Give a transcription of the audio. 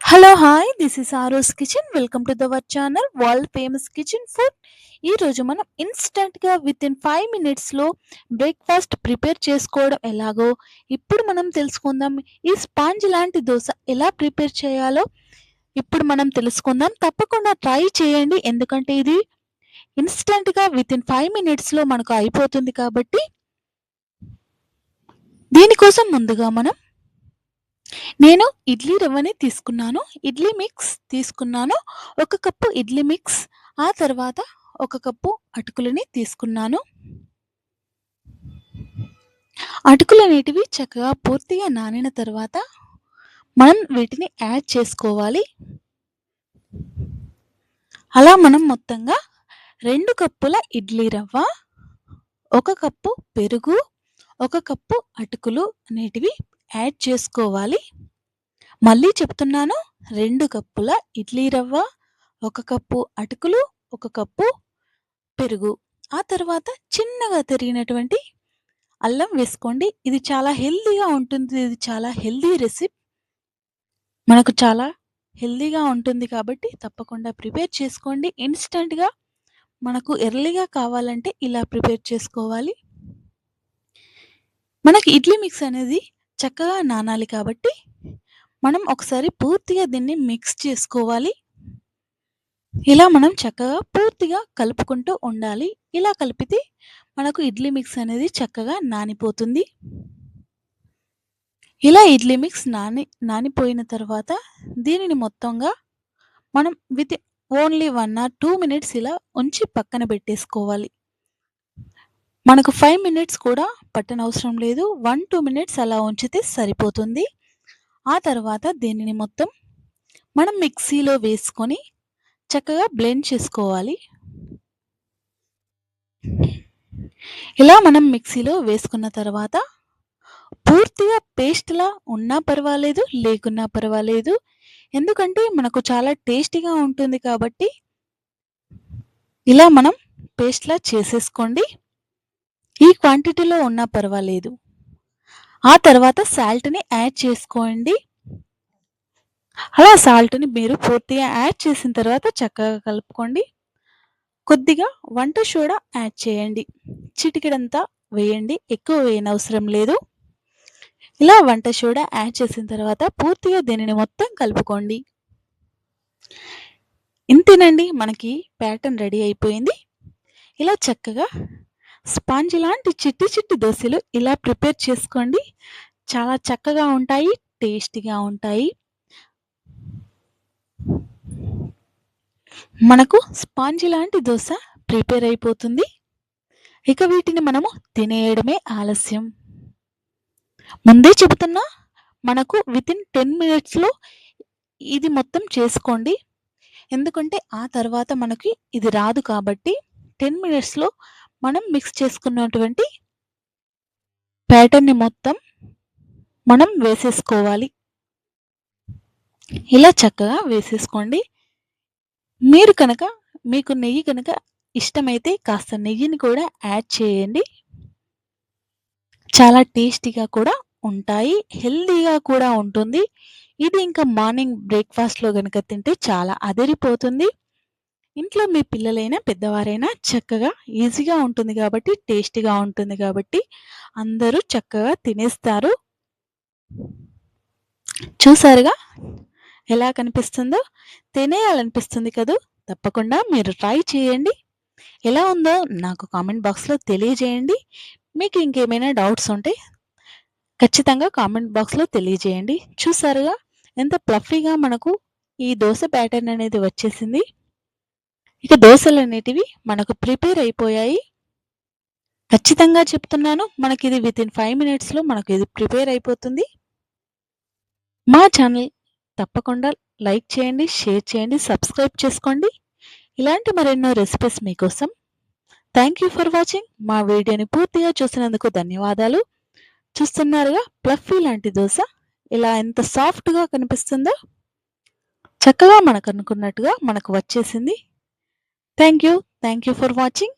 Hello hi this is Aaro's kitchen welcome to our channel world famous kitchen food. ఈరోజు మనం ఇన్స్టంట్గా with in 5 minutes breakfast prepare చేసుకోవడం ఎలాగో ఇప్పుడు మనం తెలుసుకుందాం. ఈ స్పాంజ్ లాంటి దోశ ఎలా ప్రిపేర్ చేయాలో ఇప్పుడు మనం తెలుసుకుందాం. తప్పకుండా ట్రై చేయండి, ఎందుకంటే ఇది ఇన్స్టంట్గా విత్ ఇన్ 5 minutes మనకు అయిపోతుంది కాబట్టి. దీనికోసం ముందుగా నేను ఇడ్లీ రవ్వని తీసుకున్నాను. ఇడ్లీ మిక్స్ తీసుకున్నాను. 1 కప్పు ఇడ్లీ మిక్స్, ఆ తర్వాత 1 కప్పు అటుకులని తీసుకున్నాను. అటుకులనేటివి చక్కగా పూర్తిగా నానిన తర్వాత మనం వీటిని యాడ్ చేసుకోవాలి. అలా మనం మొత్తంగా 2 కప్పుల ఇడ్లీ రవ్వ, 1 కప్పు పెరుగు, 1 కప్పు అటుకులు అనేటివి యాడ్ చేసుకోవాలి. మళ్ళీ చెప్తున్నాను, 2 కప్పుల ఇడ్లీ రవ్వ, 1 కప్పు అటుకులు, 1 కప్పు పెరుగు, ఆ తర్వాత చిన్నగా తరిగినటువంటి అల్లం వేసుకోండి. ఇది చాలా హెల్తీగా ఉంటుంది. ఇది చాలా హెల్తీ రెసిపీ. మనకు చాలా హెల్తీగా ఉంటుంది కాబట్టి తప్పకుండా ప్రిపేర్ చేసుకోండి. ఇన్స్టంట్గా మనకు ఎర్లీగా కావాలంటే ఇలా ప్రిపేర్ చేసుకోవాలి. మనకి ఇడ్లీ మిక్స్ అనేది చక్కగా నానాలి కాబట్టి మనం ఒకసారి పూర్తిగా దీన్ని మిక్స్ చేసుకోవాలి. ఇలా మనం చక్కగా పూర్తిగా కలుపుకుంటూ ఉండాలి. ఇలా కలిపితే మనకు ఇడ్లీ మిక్స్ అనేది చక్కగా నానిపోతుంది. ఇలా ఇడ్లీ మిక్స్ నానిపోయిన తర్వాత దీనిని మొత్తంగా మనం విత్ ఓన్లీ 1 or 2 minutes ఇలా ఉంచి పక్కన పెట్టేసుకోవాలి. మనకు 5 minutes కూడా పట్టనవసరం లేదు. 1-2 minutes అలా ఉంచితే సరిపోతుంది. ఆ తర్వాత దీనిని మొత్తం మనం మిక్సీలో వేసుకొని చక్కగా బ్లెండ్ చేసుకోవాలి. ఇలా మనం మిక్సీలో వేసుకున్న తర్వాత పూర్తిగా పేస్ట్‌లా ఉన్నా పర్వాలేదు, లేకున్నా పర్వాలేదు. ఎందుకంటే మనకు చాలా టేస్టీగా ఉంటుంది కాబట్టి ఇలా మనం పేస్ట్‌లా చేసేసుకోండి. ఈ క్వాంటిటీలో ఉన్నా పర్వాలేదు. ఆ తర్వాత సాల్ట్‌ని యాడ్ చేసుకోండి. అలా సాల్ట్‌ని మీరు పూర్తిగా యాడ్ చేసిన తర్వాత చక్కగా కలుపుకోండి. కొద్దిగా వంట సోడా యాడ్ చేయండి. చిటికెడంతా వేయండి. ఎక్కువ వేయనవసరం లేదు. ఇలా వంట సోడా యాడ్ చేసిన తర్వాత పూర్తిగా దీనిని మొత్తం కలుపుకోండి. ఇంతేనండి, మనకి ప్యాటర్న్ రెడీ అయిపోయింది. ఇలా చక్కగా స్పాంజ్ లాంటి చిట్టి చిట్టి దోసెలు ఇలా ప్రిపేర్ చేసుకోండి. చాలా చక్కగా ఉంటాయి, టేస్టీగా ఉంటాయి. మనకు స్పాంజ్ లాంటి దోస ప్రిపేర్ అయిపోతుంది. ఇక వీటిని మనము తినేయడమే ఆలస్యం. ముందే చెబుతున్నా, మనకు వితిన్ 10 minutesలో ఇది మొత్తం చేసుకోండి. ఎందుకంటే ఆ తర్వాత మనకి ఇది రాదు కాబట్టి 10 minutesలో మనం మిక్స్ చేసుకున్నటువంటి ప్యాటర్న్ని మొత్తం మనం వేసేసుకోవాలి. ఇలా చక్కగా వేసేసుకోండి. మీకు నెయ్యి కనుక ఇష్టమైతే కాస్త నెయ్యిని కూడా యాడ్ చేయండి. చాలా టేస్టీగా కూడా ఉంటాయి, హెల్తీగా కూడా ఉంటుంది. ఇది ఇంకా మార్నింగ్ బ్రేక్ఫాస్ట్‌లో గనుక తింటే చాలా అదిరిపోతుంది. ఇంట్లో మీ పిల్లలైనా, పెద్దవారైనా చక్కగా ఈజీగా ఉంటుంది కాబట్టి, టేస్టీగా ఉంటుంది కాబట్టి అందరూ చక్కగా తినేస్తారు. చూసారుగా ఎలా కనిపిస్తుందో? తినేయాలనిపిస్తుంది కదూ! తప్పకుండా మీరు ట్రై చేయండి. ఎలా ఉందో నాకు కామెంట్ బాక్స్‌లో తెలియజేయండి. మీకు ఇంకేమైనా డౌట్స్ ఉంటే ఖచ్చితంగా కామెంట్ బాక్స్‌లో తెలియజేయండి. చూసారుగా ఎంత ఫ్లఫీగా మనకు ఈ దోస ప్యాటర్న్ అనేది వచ్చేసింది. ఇక దోసలనేటివి మనకు ప్రిపేర్ అయిపోయాయి. ఖచ్చితంగా చెప్తున్నాను, మనకిది వితిన్ 5 minutesలో మనకు ఇది ప్రిపేర్ అయిపోతుంది. మా ఛానల్ తప్పకుండా లైక్ చేయండి, షేర్ చేయండి, సబ్స్క్రైబ్ చేసుకోండి. ఇలాంటి మరెన్నో రెసిపీస్ మీకోసం. Thank you for watching. మా వీడియోని పూర్తిగా చూసినందుకు ధన్యవాదాలు. చూస్తున్నారుగా ఫ్లఫీ లాంటి దోస ఇలా ఎంత సాఫ్ట్‌గా కనిపిస్తుందో. చక్కగా మనకనుకున్నట్టుగా మనకు వచ్చేసింది. Thank you for watching.